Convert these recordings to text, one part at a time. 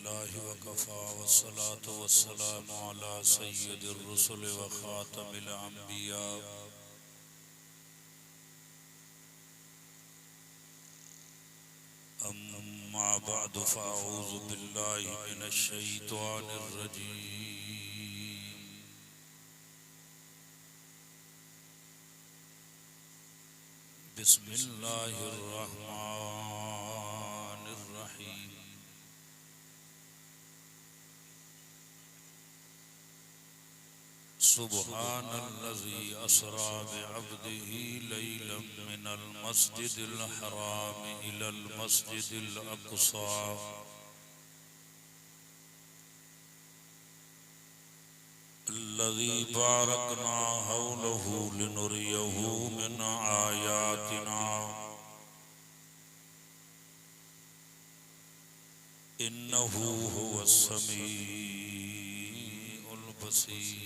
बिल्लाहि वकफ़ा वस्सलातु वस्सलामु अला सय्यिदिर रुसुल व ख़ातमिल अंबिया अम्मा बअदु फ़अऊज़ु बिल्लाहि मिनश शैतानिर रजीम बिस्मिल्लाहिर रहमानिर रहीम सुब्हानल्लज़ी अस्रा बिअब्दिही लैलन मिनल मस्जिदिल हराम इलल मस्जिदिल अक़सा अल्लज़ी बारकना हौलहु लिनुरियहु मिन आयातिना इन्नहु हुवस समीउल बसीर।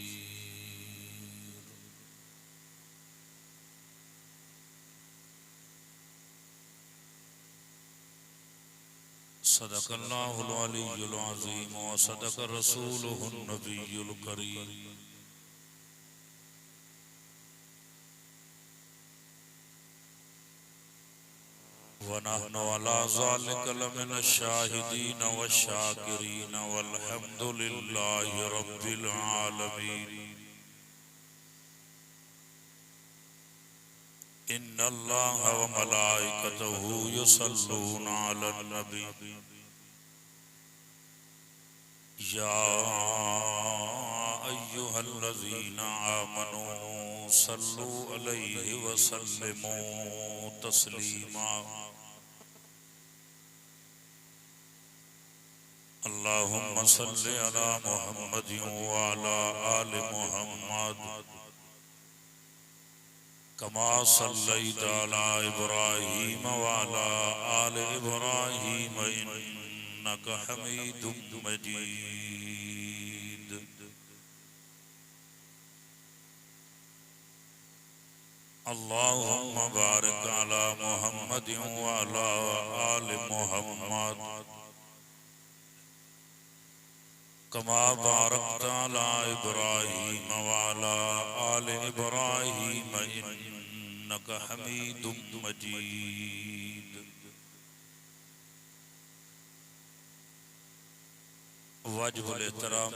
सदक़ल्लाहुल अलियुल अज़ीम व सदक़ रसूलुहुन नबियुल करीम। व नहनु अला ज़ालिका लमिनश शाहिदीन वश्शाकिरीन वल्हम्दुलिल्लाहि रब्बिल आलमीन। इन्नल्लाह व मलाइकतहु युसल्लूना अलन नबी या अय्युहल्लज़ीना आमनू सल्लू अलैहि व सल्लिमू तस्लीमा। अल्लाहुम्मा सल्लि अला मुहम्मदिन व अला आलि मुहम्मद कमा सल्लैता अला इब्राहीम व अला आलि इब्राहीम इन्नका हमीदुम मजीद। अल्लाहुम्मा बारिक अला मुहम्मदिन व अला आलि मुहम्मद कमा बारकता अला इब्राहीम व अला आलि इब्राहीम इन्नका हमीदुम मजीद। वाजिबुल एहतराम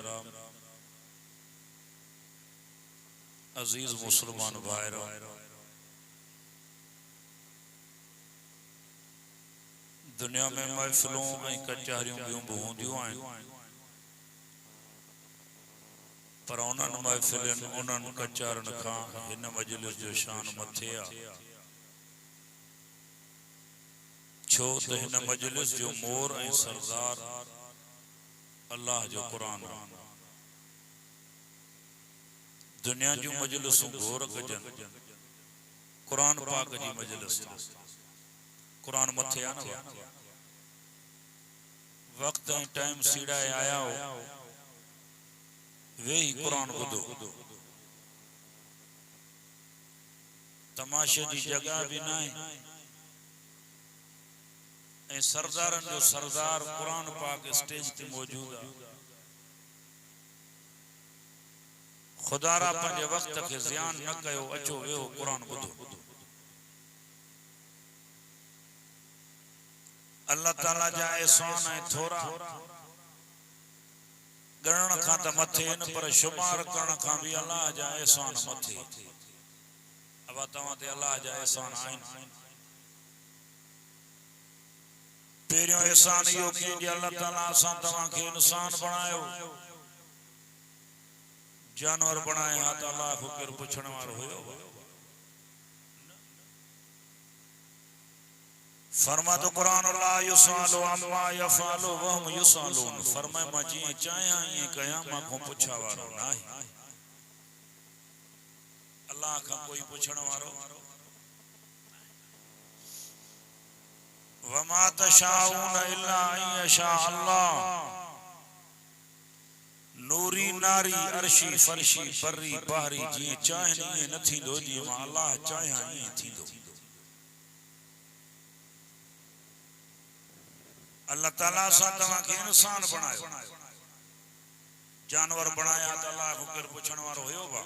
अजीज मुसलमान भाईरो, दुनिया में महफिलों ऐं कचहरियों ॿियूं बि हूंदियूं आहिनि, पर उन्हनि महफिलनि उन्हनि कचहरनि खां हिन मजलिस जो शान मथे आहे। छो त हिन मजलिस जो मोर ऐं सरदार अल्लाह जो क़ुरान आहे। दुनिया जूं मजलिसूं घोर कजनि, क़ुरान पाक जी मजलिस क़ुरान मथे आहे न। वक्त ऐं टाइम सीड़ाए आया हो, वेही क़ुरान ॿुधो। तमाशे जी जगह भी ना है ऐं सरदारनि जो सरदार क़ुरान पाक स्टेज ते मौजूद आहे। खुदारा पंहिंजे वक्त खे ज़ियान न कयो, अचो वेहो क़ुरान ॿुधो। अल्लाह ताला जा एहसान ऐं थोरा गणन खां त मथे आहिनि, पर शुमार करण खां भी अल्लाह जा एहसान मथे। अब तव्हां ते अल्लाह जा एहसान आहिनि। पहिरियों एहसान इहो कयो कि अल्लाह ताला असां तव्हां खे इंसान बणायो, जानवर बणाए हा त अल्लाह खे केरु पुछण वारो हुयो? फरमा तो कुरान ला युसालु अम्मा यफालु वहम युसालून। फरमाए मां जीअं चाहियां ईअं कयां, मां को पुछा वारो न आहे। अल्लाह खां कोई पुछण वारो। वमा तशाऊन इल्ला अन यशा अल्लाह। नूरी नारी अर्शी फर्शी बर्री बहरी जीअं चाहिनि ईअं न थींदो, जीअं मां अल्लाह चाहियां ईअं थींदो। अल्लाह ताला सा तवा के इंसान बनायो जानवर बनाया त अल्लाह को केर पुछण वारो होयो बा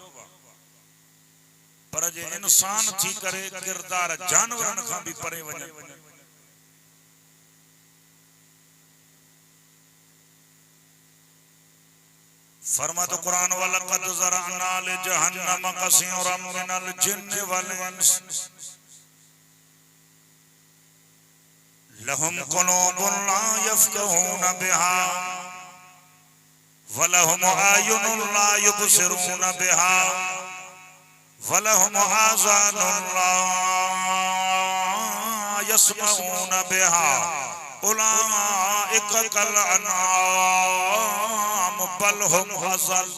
पर जे इंसान थी करे किरदार जानवरन खां भी परे वने फरमातो कुरान वलक़द ज़रअना लि जहन्नम कसीरम मिनल जिन्न वल इंस लहुम कुलूबुन ला यफ़क़हून बिहा वलहुम आयुनुन ला युबसिरून बिहा वलहुम आज़ानुन ला यस्मऊन बिहा उलाइका कल अनआम बल हुम अज़ल।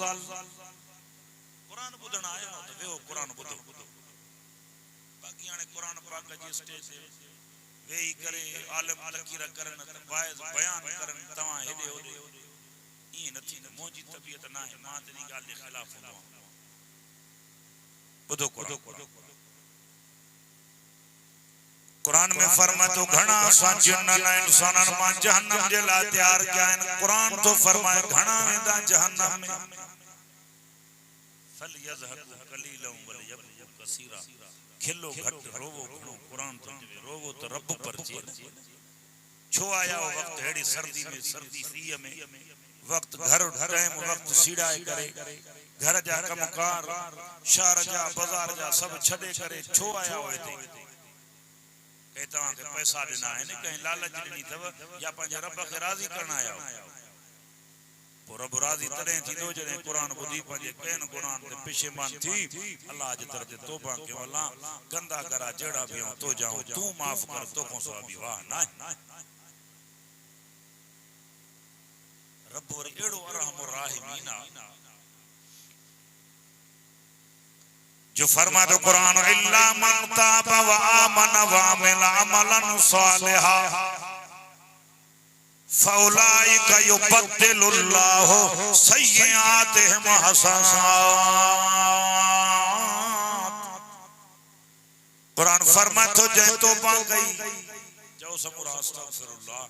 कुरान बुधण आयो त वेहो कुरान बुधो बाकी हाणे कुरान पाक जी स्टेज वेही करे आलम तकीर करन वाइज बयान करन तवा हेडे होडे ई नथी मोजी तबीयत ना है मां तेरी गाल के खिलाफ हूंदो बुधो कुरान में फरमातो घणा सा जिन्नन इंसानन मां जहन्नम जे ला तैयार किया है कुरान तो फरमाए घणा वेंदा जहन्नम में फल यज़हबु कलीलन वल यबकु कसीरा खिलो घट रोवो घणो कुरान तो रोवो तो रब पर चेर छो आया वो वक्त हेड़ी सर्दी में सर्दी सीय में वक्त घर टाइम वक्त सीड़ाए करे घर जा कमकार शहर जा बाजार जा सब छडे करे छो आया हो इते कहीं तवा के पैसा देना है ने कहीं लालच देनी थव या पंहिंजे रब के राजी करना आया पो रब राजी तडे थींदो जडे कुरान बुधी पंहिंजे कैन गुनाहन ते पेशेमान थी अल्लाह जे तरफ ते तौबा के अल्लाह गंदा करा जेड़ा भी हो तो जाऊं तू माफ कर तो को सवाबी वाह ना रब वर एड़ो अरहमुर राहिमीना जो फरमा दो कुरान इल्ला मन ताबा व आमन व अमिल अमलन सालिहा फौलाइका युबद्दिलुल्लाहु सय्यिआतिहिम हसनात। कुरान फरमा तो जे तौबा कई जो समूरा अस्तगफिरुल्लाह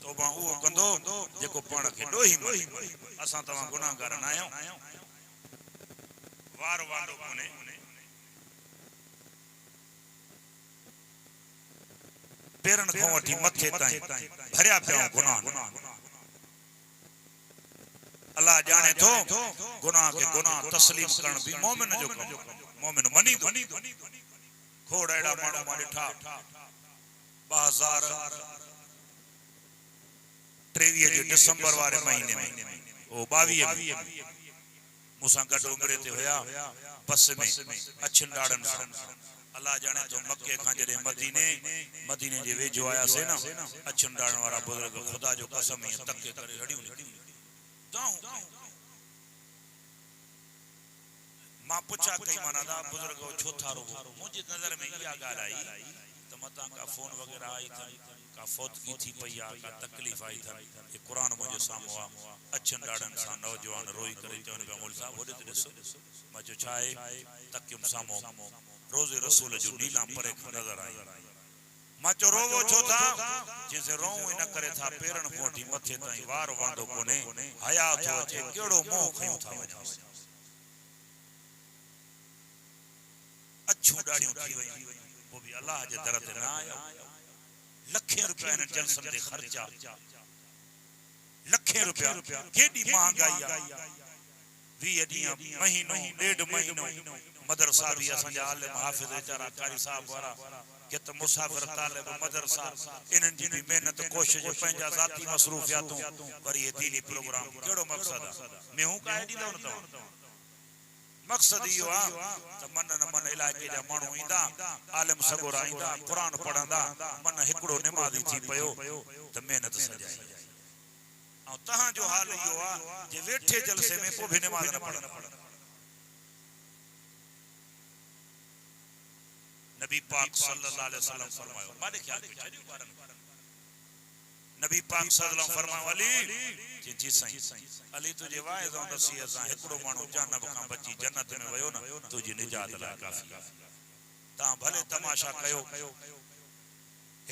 तौबा वो कंदो जेको पाण खे डोही मने असा तवा गुनाहगार न आयो वार वारो कोने पेरन को वठी मथे ताई भरिया पियो गुनाह अल्लाह जाने तो गुनाह के गुनाह तस्लीम करण भी मोमिन जो कम मोमिन मनी दो खोड़ एड़ा मानो मारे ठा 2023 जे दिसंबर वारे महीने में ओ 22 मूसा गड उमरे ते होया बस में अछन डाड़न अल्लाह जाने तो मक्के खां जडे मदीने जे वेझो आया से ना अछन डाड़न वाला बुजुर्ग खुदा जो कसम ही तके करे रड़ियूं जाऊं मां पूछा कई माना दा बुजुर्ग छो थारो मुझे नजर में या गाल आई तो मता का फोन वगैरह आई था का फौतगी थी पया का तकलीफ आई था ये कुरान मुझे सामो आ अछन डाड़न सा नौजवान रोई करे चवन पे मोल साहब होदे ॾिसो मां जो छाए तकियम सामो रोज़े रसूल जो नीला परे नजर आई मां चो रोवो छो था जैसे रोऊं इन करे था पेरन कोठी मथे ताई वार वांदो कोने हया थो अचे केड़ो मोह खयो था वञा अच्छू डाड़ियों थी वई वो भी अल्लाह जे दर ते ना आया लखे रुपया इन जलसन दे खर्चा लखे रुपया केडी महंगाई आ 20 ॾींहं महीनो 1.5 महीनो मदरसा भी असन आलिम हाफिज बेचारा कारी साहब वारा के त मुसाफिर तालिब मदरसा इनन जी भी मेहनत कोशिश पंजा जाती मसरूफियातों पर ये दीनी प्रोग्राम केड़ो मकसद है मैं हूं काहे दी दो न मकसद यो आ त मन न मन इलाके जा मानू इंदा आलिम सगोरा इंदा कुरान पढ़ंदा मन हिकड़ो नमाजी थी पयो त मेहनत सजाई औ तहां जो हाल यो आ जे वेठे जलसे में को भी नमाज न पढ़न नबी पाक सल्लल्लाहु अलैहि वसल्लम फरमायो माने ख्याल के छड़ी बारन नबी पाक सल्लल्लाहु फरमायो अली जी साईं अली तुझे वाइज औं दसी असा हिकड़ो मानो जानब खां बची जन्नत में वयो न तुझी निजात ला काफी ता भले तमाशा कयो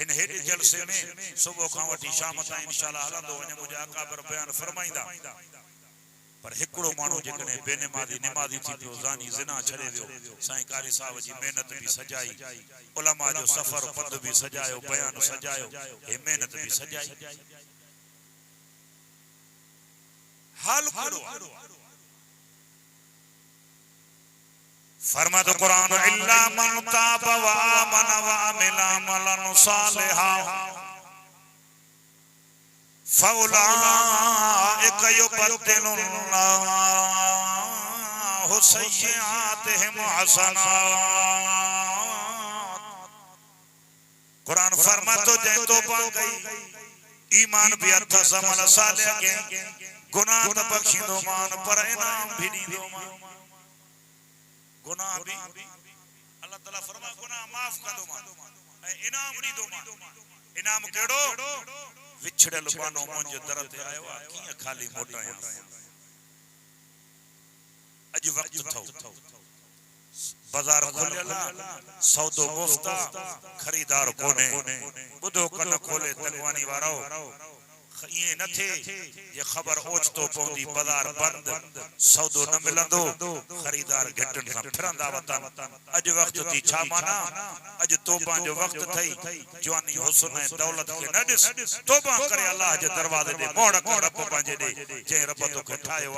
इन हेॾे जलसे में सुबह खां वठी शाम ताईं इंशाअल्लाह हलंदो वञे मुंहिंजा अकाबिर बयान फरमाईंदा पर हिकिड़ो माण्हू जेकॾहिं बेनिमाज़ी निमाज़ी थी पियो ज़ानी ज़िना छॾे वियो साईं कारी साहब जी महिनत बि सजाई उलमा जो सफ़र पंध बि सजायो बयान सजायो हे महिनत बि सजाई हाल कहिड़ो फरमातो कुरान इल्ला मन ताब व आमन व अमिल अमलन सालिहा फउलाइक युबद्दिलुल्लाहु सय्यिआतिहिम हसनात कुरान फरमातो जै तौबा कई ईमान भी अथ समल सालिह के गुनाह त बख्शिंदो मान पर इनाम भी ॾींदो मान गुनाह भी अल्लाह ताला फरमा गुनाह माफ कंदो मान ऐं इनाम ॾींदो मान इनाम केड़ो विछड़ल बानो मुंहिंजे दर ते आयो आहे कीअं खाली मोटायां अॼु वक़्तु थो बाज़ार खुलियल सौदो मुफ्त खरीदार कोने ॿुधो कन खोले तंगवानी वारो ये न थे ये खबर ओचतो पौंदी बाजार बंद सौदो न मिलंदो खरीदार घटन सा फिरंदा वतन अज वक्त थी छा माना अज तौबा जो वक्त थई जवानी हुस्न ऐं दौलत के न दिस तौबा करे अल्लाह जे दरवाजे दे मोड़ कर रब पंजे दे जे रब तो के ठायो आ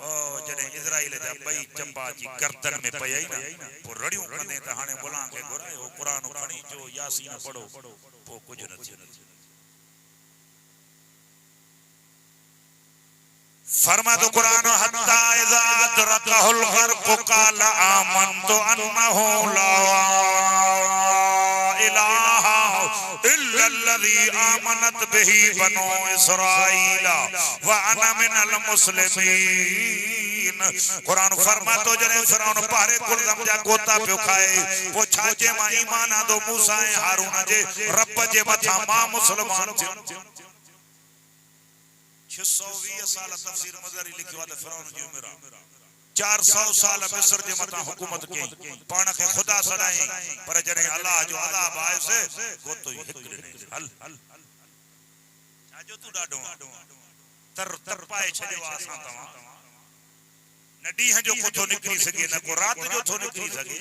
ओ जने इजराइल जा बई चंबा जी गर्दन में पई ना पो रड़ियो कंदे त हाने बुला के घुरायो कुरान खणी जो यासीन पढ़ो पो कुछ न थी फरमा तो कुरान हत्ता इज़ा अदरकहुल गर्क़ क़ाल आमन्तु अन्नहु ला इलाहा इल्लल्लज़ी आमनत बिही बनु इस्राईल व अना मिनल मुस्लिमीन कुरान फरमा तो जने फिरौन पारे कुलदम जा गोता पियो खाए वो छाजे मां ईमान आंदो मूसा ऐं हारून जे रब जे मथा मां मुसलमान थियो 620 साल तफसीर मज़री लिखियो आहे त फिरौन जी उम्र 400 साल मिस्र जे मथा हुकूमत कई पाण खे खुदा सॾाई पर जॾहिं अल्लाह जो अज़ाब आयो से गोतो ही हिक ॾिने हल छाजो तू ॾाढो तर पाए छॾियो आहे असां तव्हां न ॾींहं जो को थो निकिरी सघे न को रात जो थो निकिरी सघे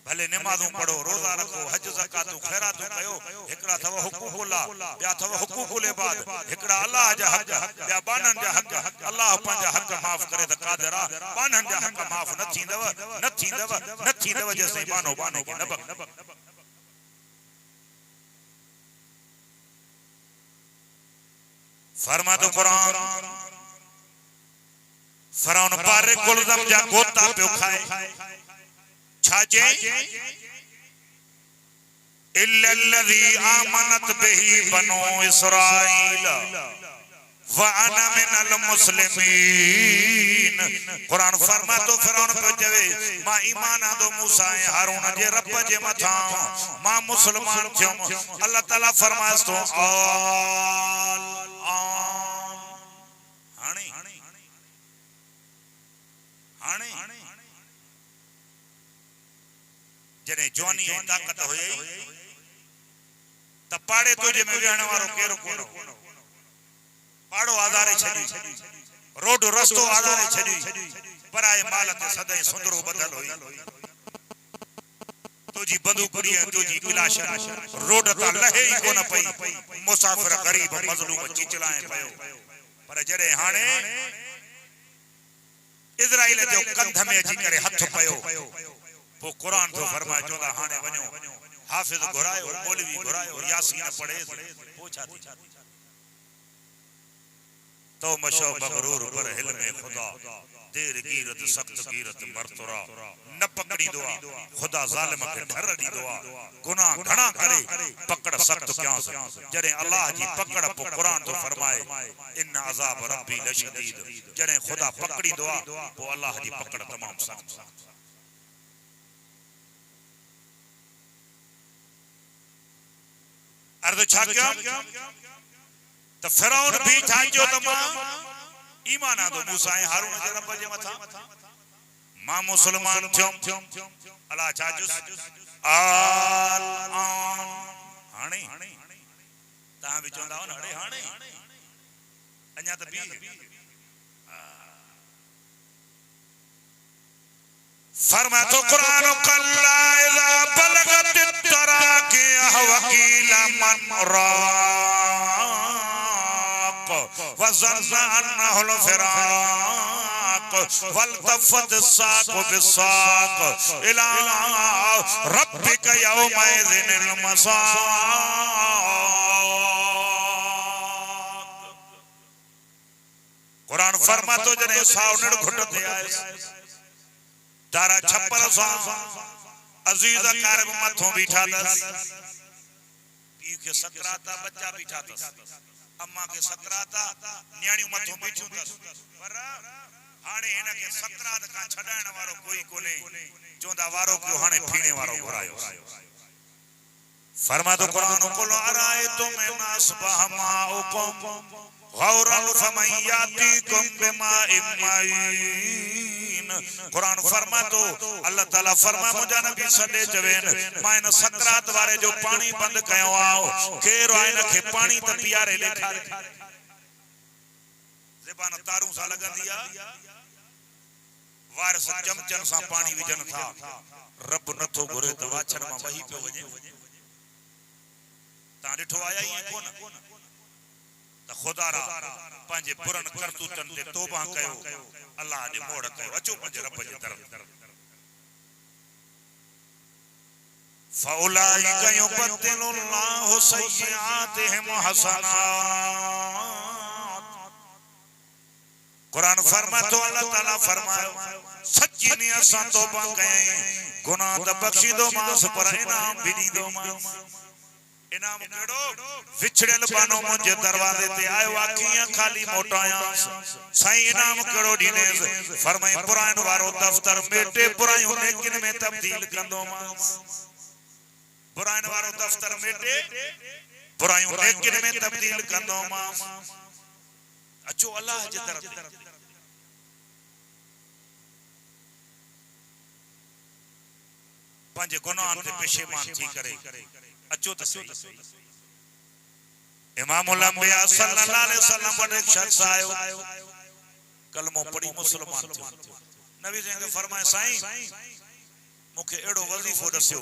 भले नमाज़ूं पढ़ो रोज़ा रखो हज ज़कातूं खैरातूं कयो हिकड़ा थव हुकूकुल्लाह ॿिया थव हुकूकुल इबाद हिकड़ा अल्लाह जा हक़ ॿिया बानन जा हक़ अल्लाह पंहिंजा हक़ माफ़ करे त क़ादिर आहे बानन जा हक़ माफ़ न थींदव जेसिताईं बानो बाने खे न बक फरमातो कुरान फिरौन पारे कुलदम जा गोता पियो खाए छाजे इल्लल्लज़ी आमनत बिही बनु इस्राईल व अना मिनल मुस्लिमीन कुरान फरमातो फिरौन पे चवे मां ईमान आंदो मूसा ऐं हारून जे रब जे मथा मां मुसलमान थियुम अल्लाह ताला फरमायस तो आल हाणे जने जवानी ऐं ताकत हुई त पाड़े तुझे में वेहण वारो केरो कोन पाड़ो आधारे छडी रोड रस्तो आधारे छडी पराए माल ते सदाई सुंदरो बदल हुई तुझी बंदूकड़ी है तुझी गिलाश रोड ता लहे ही कोन पई मुसाफिर गरीब मजलूम चिचलाए पयो पर जड़े हाने इजराइल जो कंध में अची करे हथ पयो वो कुरान तो फरमाए चोदा हाने वणो हाफिज घुरायो मौलवी घुरायो यासीन पढ़े पूछा थी तो मशो मगरूर पर हिल में खुदा देर गिरत सख्त गिरत मरतुरा न पकड़ी दुआ खुदा जालिम के डर दी दुआ गुनाह घणा करे पकड़ सख्त क्या जड़े अल्लाह जी पकड़ पो कुरान तो फरमाए इन अजाब रब्बी लशदीद जड़े खुदा पकड़ी दुआ पो अल्लाह जी पकड़ तमाम सख्त अर्द छा क्या तो फिरौन भी ठाइयो तमाम ईमान आंदो मूसा ऐं हारून जे रब जे मथा मां मुसलमान थियुम अल्लाह छा जुस आल आन हाणे ता भी चंदा हो हाणे हाणे अन्या त भी फरमा तो कुरान कल्ला इज़ा बलगत तराकी वकीला मन राक वज़न्ना अन्नहुल फिराक वल्तफ़त साक़ बिसाक़ इला रब्बिक यौमइज़िनिल मसाक़। कुरान फरमातो जने सावनड़ घुटते आए तारा छप्पर सा अजीज कारब मथों बीठा दस पी के सकराता बच्चा बीठा दस अम्मा के सकराता न्याणी मथों बीठू दस पर हाने हिन के सकरात का छडाण वारो कोई कोने चोंदा वारो क्यों हाने फीणे वारो घुरायो फरमा तो कुरान कुल अरायतुम नासबह माउकुम गौरन फमन यातीकुम बिमाइन माइन। कुरान फरमा तो अल्लाह ताला फरमा मुझा नबी सदे चवेन माइन सकरात वारे जो पानी बंद कयो आओ केर आइन के पानी त पियारे लेखा ज़बान तारू सा लगंदिया वारस चमचन सा पानी विजन था रब नथो घुरे त वाछन मा वही पे वजे ता डिठो आया ही कोन त खुदा रा पंजे पुरन करतूतन ते तौबा कयो अल्लाह ने मोड़ कयो अचो पंजे रब जे तरफ फौलाइक युबद्दिलुल्लाहु सय्यिआतिहिम हसनात। कुरान फरमातो अल्लाह ताला फरमायो सच्ची ने असां तौबा कई गुनाह त बख्शी दो मास पर इनाम भी दी दो मास इनाम केड़ो विछड़ल बानो मुझे दरवाजे ते आयो आखियां खाली मोटाया साईं इनाम केड़ो दीने फरमाए पुराण वारो दफ्तर मेटे पुरायो लेकिन में तब्दील कंदो मास पुराण वारो दफ्तर मेटे पुरायो लेकिन में तब्दील कंदो मास अचो अल्लाह जे तरफ पंजे गुनाह ते पेशेमान थी करे अचो त सही। इमामुल अंबिया सल्लल्लाहु अलैहि वसल्लम पर एक शख्स आयो कलमो पढ़ी मुसलमान थियो नबी जी ने फरमाया साईं मुखे एड़ो वजीफो दस्यो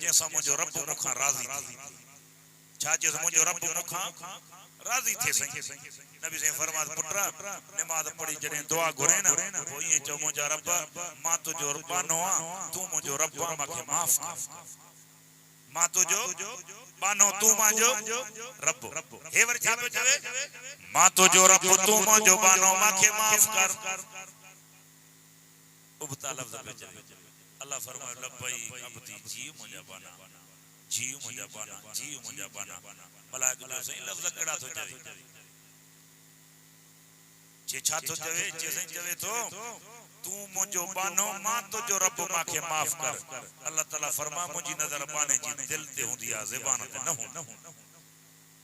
जैसा मुझो रब मुखा राजी थी छा जे मुझो रब मुखा राजी थे साईं नबी जी फरमाया पुत्रा नमाज पढ़ी जने दुआ घुरे ना तो ये चो मुझा रब मां तुजो बानो आ तू मुझो रब माके माफ कर मां तुजो बानो तू मांजो रब हे वर छा पे चवे मां तुजो रब तू मांजो बानो माके माफ कर उबता लफ्ज पे चवे अल्लाह फरमाए लब्बई अब्दी जी मुझा बाना जी मुझा बाना जी मुझा बाना मलाइका ने सही लफ्ज केड़ा तो चवे जे छा तो चवे जे सही चवे तो तू मुझो बानो मां तुजो रब माके माफ कर अल्लाह ताला फरमा मुजी नजर बाने जी दिल ते हुंदी आ ज़बान ते न हो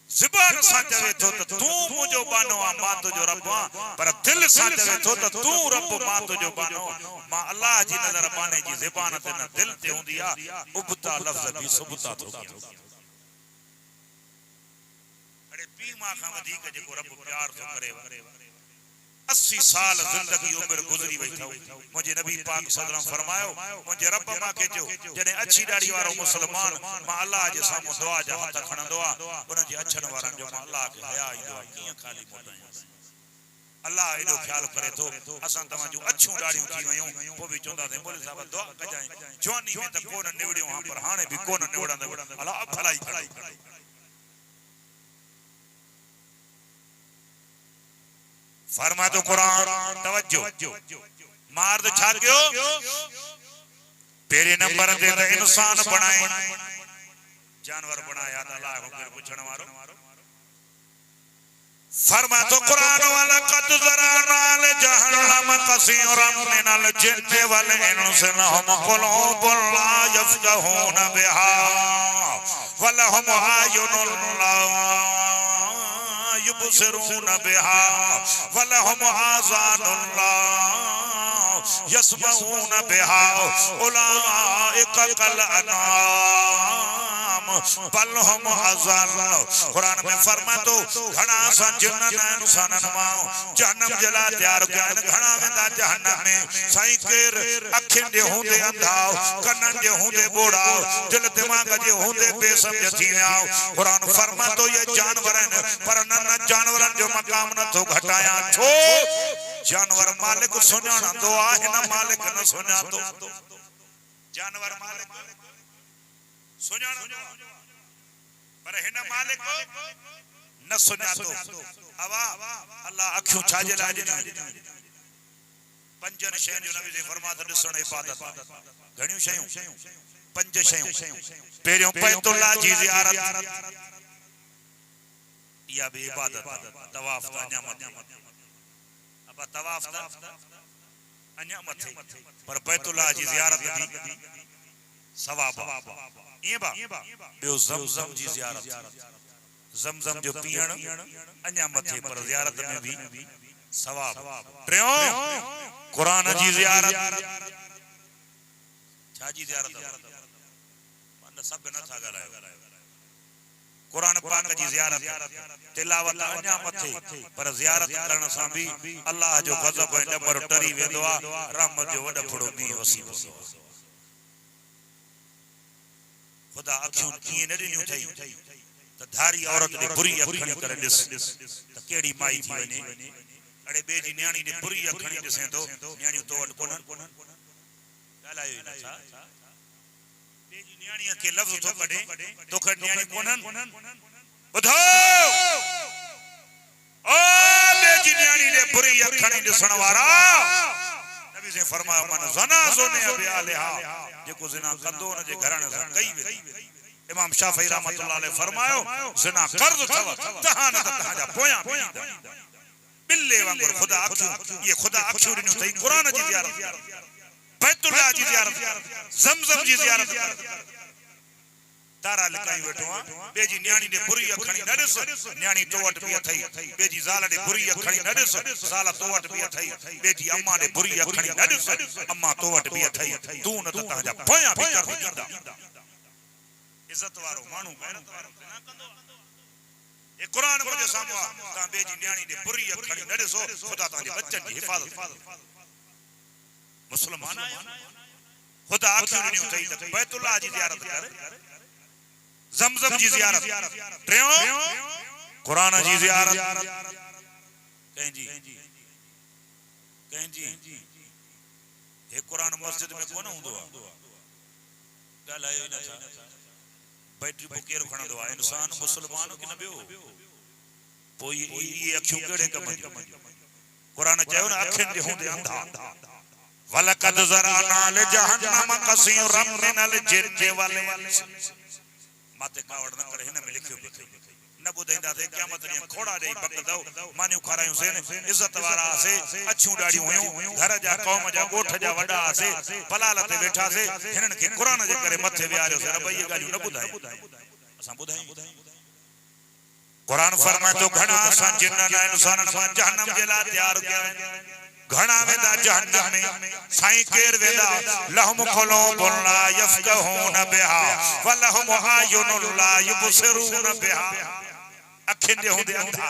ज़बान सा चवे तो तू मुझो बानो आ मां तुजो रब पर दिल सा चवे तो तू रब मां तुजो बानो मां अल्लाह जी नजर बाने जी ज़बान ते न दिल ते हुंदी आ उबता लफ्ज भी सुबता तो किया अरे पी मां का वधी के जेको रब प्यार तो करे 80 साल जिंदगी उम्र गुजरी वई थो मुझे नबी पाक सल्लल्लाहु अलैहि फरमायो मुझे रब मां के जो जने अच्छी दाढ़ी वारो मुसलमान मां अल्लाह जे सामो दुआ जा हथ खणंदो आ उन जे अछन वारन जो मां अल्लाह के हया ईंदो आ किया खाली मोटाया अल्लाह एडो ख्याल करे तो असन तमा जो अच्छू दाढ़ी थी वयो पो भी चोंदा थे बोले साहब दुआ कजाई जवानी में त कोन निवड़ियो हां पर हाने भी कोन निवड़ंदा अल्लाह भलाई करे फरमा तो कुरान तवज्जो मार तो छा गयो पहले नंबर ते त इंसान बनाए जानवर बनाया त अल्लाह हुक्म पुछण वारो फरमा तो कुरान वाला कद ज़राना ले जहन्नम कसीरम मिनल जिन्न वल इंस लहुम कुलूबुन ला यफ़क़हून बिहा वलहुम आयुनुन ला युबसिरून बिहा वलहुम आज़ानुन ला यसमाऊन बिहा उलाइका कल अनाम बल हम अज़ल। कुरान में फरमातो घणा सा जिन्नन इंसानन मां जहन्नम जला तैयार कयन घणा वेंदा जहन्नम में। साईं केर अखिन जे हूंदे अंधा कनन जे हूंदे बोड़ा दिल दिमाग जे हूंदे बेसमझ थी विया। कुरान फरमातो ये जानवर आहिनि पर न जानवरनि जो मक़ाम नथो घटाया। छो जानवर मालिक सुञाणंदो आहे न मालिक न सुञातो। जानवर मालिक सुञाणंदो पर हिन मालिक न सुञातो। अवा अल्लाह अखियूं छाजे लाइ ॾिनियूं? पंजनि शयुनि जो नबी फरमातो ॾिसण इबादत। घणियूं शयूं? पंज शयूं। पहिरियों बैतुल्लाह जी ज़ियारत, इहा भी इबादत। तवाफ त अञा मथे, अब तवाफ त अञा मथे, पर बैतुल्लाह जी ज़ियारत भी सवाब। इएं बा ॿियो ज़मज़म जी ज़ियारत, ज़मज़म जो पीअण अञा मथे, पर ज़ियारत में भी सवाब। टियों कुरान जी ज़ियारत। छा जी ज़ियारत? मन सब नथा ॻाल्हायो। कुरान पाक जी ज़ियारत, तिलावत अञा मथे, पर ज़ियारत करण सां भी अल्लाह जो गज़ब ऐं ॾमर टरी वेंदो आहे। रहमत जो वॾफड़ो मींहुं वसी पवंदो आहे। खुदा अखियूं कीअं न ॾिनियूं अथई त धारी औरत ॾे बुरी अखि खणी करे ॾिस त कहिड़ी माई थी वञे। अड़े ॿिए जी न्याणी ॾे बुरी अखि खणी ॾिसे थो, न्याणियूं तो वटि कोन्हनि। ॻाल्हायो ई नथा। ॿिए जी न्याणीअ खे लफ़्ज़ थो कढे, तोखे न्याणियूं कोन्हनि। ॿुधो ओ ॿिए जी न्याणी ॾे बुरी अखि खणी ॾिसण वारा, नबी से फरमायो मन ज़ना ज़ुने बिआलिहा, जेको ज़िना कंदो उन जे घराणे सां कई वेंदी। इमाम शाफ़ी रहमतुल्लाह अलैह फरमायो ज़िना कर्ज़ अथव, तहां न त तहां जा पोयां बीहंदा। बिल्ले वांगुरु खुदा अखियूं, ये खुदा अखियूं ॾिनियूं अथई। कुरान जी ज़ियारत, बैतुल्लाह जी ज़ियारत, ज़मज़म जी ज़ियारत। तारा लिकाई वेठो आ, ॿिए जी न्याणी ॾे बुरी अखि खणी न ॾिस, न्याणी तो वटि बि अथई। ॿिए जी ज़ाल ॾे बुरी अखि खणी न ॾिस, ज़ाल तो वटि बि अथई। ॿिए जी अम्मा ॾे बुरी अखि खणी न ॾिस, अम्मा तो वटि बि अथई। तूं न त तव्हांजा पोयां बि कर्ज़ ॾींदा। इज़त वारो माण्हू गैरत वारो न कंदो। ये कुरान मुंहिंजे साम्हूं आहे। तव्हां ॿिए जी न्याणी ॾे बुरी अखि खणी न ॾिसो, ख़ुदा तव्हांजे बच्चनि जी हिफ़ाज़त। मुस्लमान आहियो, ख़ुदा अखियूं ॾिनियूं अथई त बैतुल्लाह जी ज़ियारत कर, ज़मज़म जी ज़ियारत। टियों कुरान जी ज़ियारत। कंहिंजी हे कुरान मस्जिद में कोन हूंदो आहे। ॻाल्हायो ई नथा। बैटरी पोइ केरु खणंदो आहे? इंसान मुस्लमान की न ॿियो? पोइ इहे अखियूं कहिड़े कम जूं? कुरान चयो न अखियुनि जे हूंदे अंधा। वलक़द ज़रअना लिजहन्नम कसीरम मिनल जिन्न वल इंस। माते कावड़ न करे, हिन में लिखियो पियो न ॿुधाईंदा थे क़यामत ॾींहुं खोड़ा ॾेई बकदव, मानियूं खारायूंसीं, इज़त वारा हुआसीं, अछियूं ॾाढ़ियूं हुयूं, घर जा क़ौम जा ॻोठ जा वॾा हुआसीं, पलाल ते वेठासीं, हिननि खे क़ुरान जे करे मथे विहारियोसीं। रब इहे ॻाल्हियूं न ॿुधायूं, असां ॿुधायूं। कुरान फरमाए थो घणा असां जिन्ननि ऐं इंसाननि मां जहन्नम जे लाइ तयार कया आहिनि। घणा वेंदा जहन्नम में? साईं केर वेंदा? लहुम क़ुलूबुन ला यफ़क़हून बिहा वलहुम आयुनुन ला युबसिरून बिहा। अखियुनि जे हूंदे अंधा।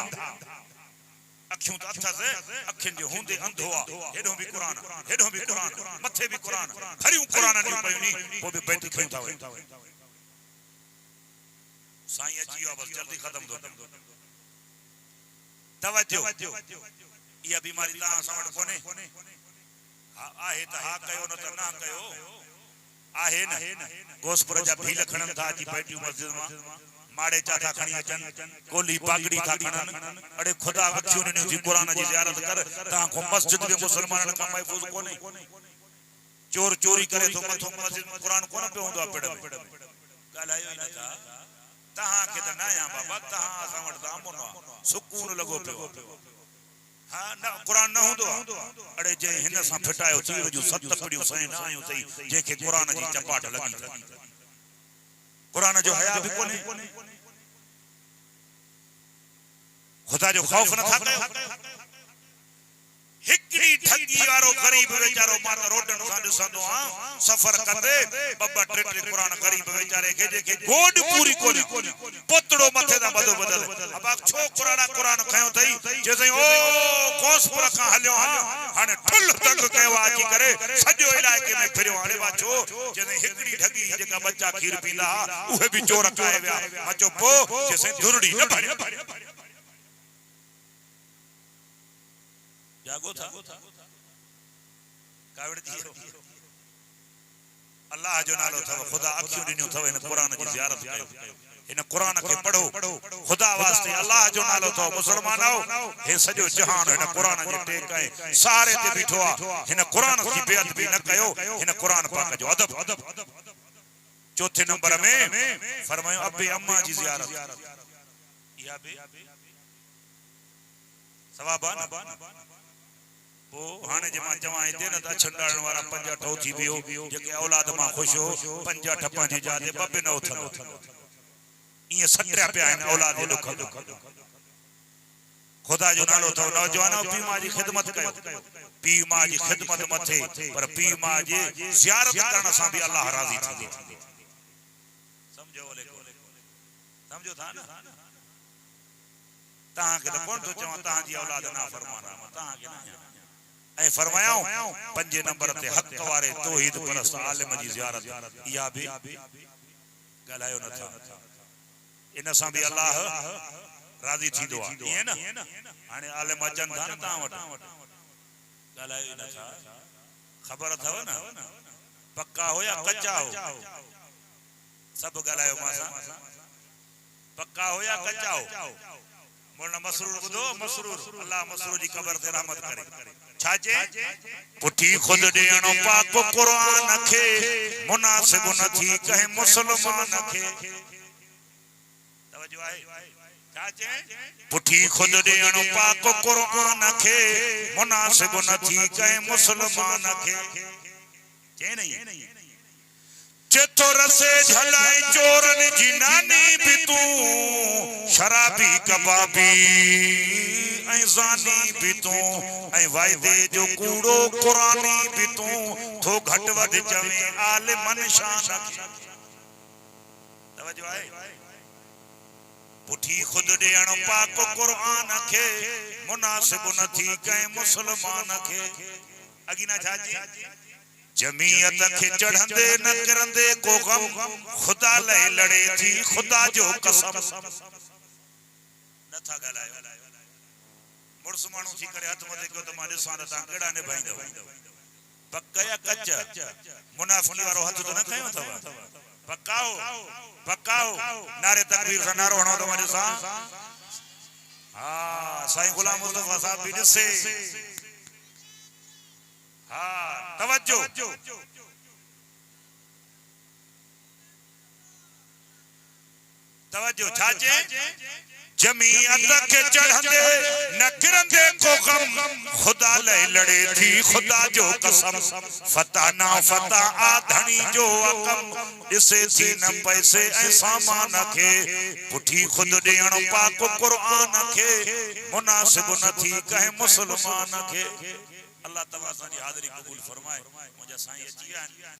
अखियूं त अथसि, अखियुनि जे हूंदे अंधो आहे। हेॾो बि क़ुरान, हेॾो बि क़ुरान, मथे बि क़ुरान, खरियूं क़ुरान ॾियूं पयूं नी, पोइ बि बैठि खयूं था वञनि। साईं अची वियो, बस जल्दी ख़त्म थो। तवज्जो, इहा बीमारी तव्हां सां वटि कोन्हे? आहे त हा कयो, न त न कयो। आहे न? गोसपुर जा भील खणनि था अची बैठियूं मस्जिद मां, माड़े चा था खणी अचनि, कोली पागड़ी था खणनि। अड़े ख़ुदा अखियूं ॾिनियूं थी कुरान जी ज़ियारत कर, तव्हां को मस्जिद में मुसलमाननि खां महफ़ूज़ कोन्हे। चोर चोरी करे थो मथो मस्जिद में क़ुरान कोन पियो हूंदो आहे पेड़ में। ॻाल्हायो ई नथा। तव्हांखे त न आहियां बाबा, तव्हां असां वटि त अमुन आहे, सुकून लॻो पियो। हा न क़ुरान न हूंदो आहे। अड़े जंहिं हिन सां फिटायो थी जूं 7 पीढ़ियूं साईं न आयूं अथई, जंहिंखे क़ुरान जी चपाट लॻी अथई। क़ुरान जो हया बि कोन्हे। ख़ुदा जो ख़ौफ़ नथा कयो। हिकड़ी ठगी वारो गरीब बेचारो मां रोडन सा दिसंदो आ सफर कंदे बब्बा टे कुरान गरीब बेचारे के जेके गोड पूरी कोनी पोतड़ो मथे दा बदो बदल अब छो कुरान खयो थई जैसे ओ कोसपुर का हलियो हां हाने ठुल तक केवा अची करे सजो इलाके में फिरयो हाने बाचो जैसे हिकड़ी ठगी जेका बच्चा खीर पीला उहे भी चोर काए व्या मचो पो जैसे धुरड़ी न भरे जागो था कावड़ जी अल्लाह जो नालो था खुदा अखियों दिनो था इन कुरान की जियारत कयो इन कुरान के पढ़ो खुदा वास्ते अल्लाह जो नालो था मुसलमानो हे सजो जहान इन कुरान जे टेक है सारे ते बिठो आ इन कुरान की बेअदबी न कयो इन कुरान पाक जो अदब चौथे नंबर में फरमायो अब्बे अम्मा जी जियारत या बे सवाबान ओ हाने जे मां चवा इते न त छंडाण वाला पंज ठो थी बियो जेके औलाद मां खुश हो पंज ठपा जी जादे बबे न उथल ये सटया पे आइन औलाद दुख खुदा जो नालो तो नौजवानो पी मां जी खिदमत कयो पी मां जी खिदमत मथे पर पी मां जी जियारत करण सा भी अल्लाह राजी थी समझो बोले समझो था ना ता के तो कोन तो चवा ता जी औलाद ना फरमाना ता के ना ऐ फरमायो पंजे नंबर ते हक वारे तौहीद परस्त आलिम जी जियारत या भी गलायो न था इन सा भी अल्लाह राजी थी दो ये ना हाने आलिम अजन था ता वट गलायो न था खबर था ना पक्का हो या कच्चा हो सब गलायो मासा पक्का हो या कच्चा हो मोना मसरूर बुदो मसरूर अल्लाह मसरूर जी कब्र ते रहमत करे छाजे पुठी खुद देणो पाक कुरान खे मुनासिब नथी कहे मुसलमान खे तवज्जो है छाजे पुठी खुद देणो पाक कुरान खे मुनासिब नथी कहे मुसलमान खे जे नहीं चेतो रसे झलाई चोरन जी नानी भी तू शराबी कबाबी ऐ जानी भी तू ऐ वायदे जो कूड़ो कुरानी भी तू थो घट वध चवे आलिमन शान तवज्जो है पुठी खुद देण पाक कुरान खे मुनासिब नथी कहे मुसलमान खे अगिना छाजी जमीयत के चढ़ंदे न करंदे को गम खुदा ले लड़े थी खुदा जो कसम नथा गलायो मुर्स मानू थी करे हाथ मथे को त मां ॾिसां त तव्हां कहिड़ा निभाईंदो पक्का या कच्चा मुनाफिकी वारो हथ तो न खयो अथव पक्काओ नारे तकबीर सा नारो हणो त मां ॾिसां हा साईं गुलाम मुस्तफा साहब भी ॾिसे हाँ तवज्जो तवज्जो छाचे जमीयत के चढ़ंदे न गिरंदे को गम खुदा ले लड़े थी खुदा जो कसम फता ना फता आधनी जो अकम इसे थी न पैसे ऐ सामान खे पुठी खुद देण पाक कुरान खे मुनासिब नथी कहे मुसलमान खे अल्लाह तआला जी हाज़िरी कबूल फरमाए मुझे साईं अची विया